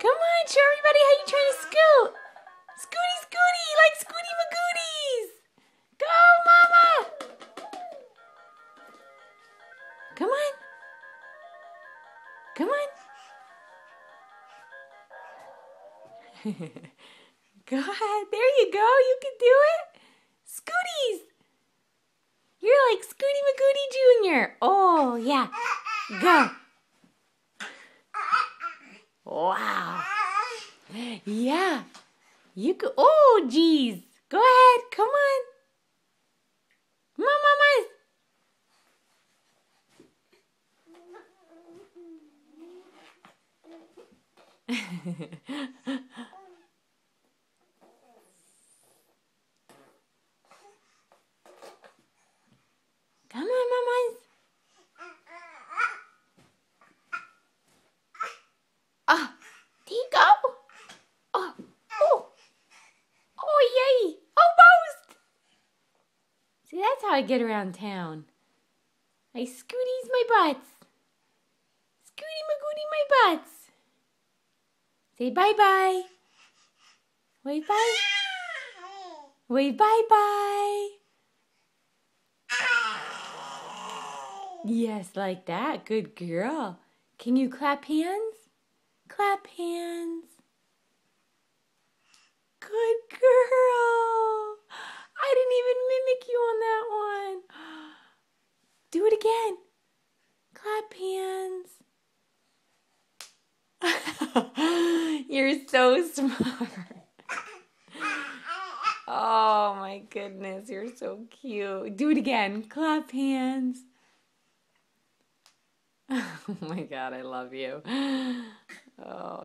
Come on, show everybody how you try to scoot. Scooty, Scooty, like Scooty Magooties. Go, Mama. Come on. Come on. Go ahead. There you go. You can do it. Scooties. You're like Scooty Magooty Jr. Oh, yeah. Go. Wow. Yeah. You could. Oh, geez. Go ahead. Come on. Mamas. Come on, mamas. Oh, there you go. Oh, oh, oh, yay. Almost. See, that's how I get around town. I scooties my butts. Scooty Magooty my butts. Say bye-bye. Wave bye. Wave bye-bye. Yes, like that. Good girl. Can you clap hands? Clap hands. Good girl. I didn't even mimic you on that one. Do it again. Clap hands. You're so smart. Oh my goodness, you're so cute. Do it again. Clap hands. Oh my God, I love you. Oh.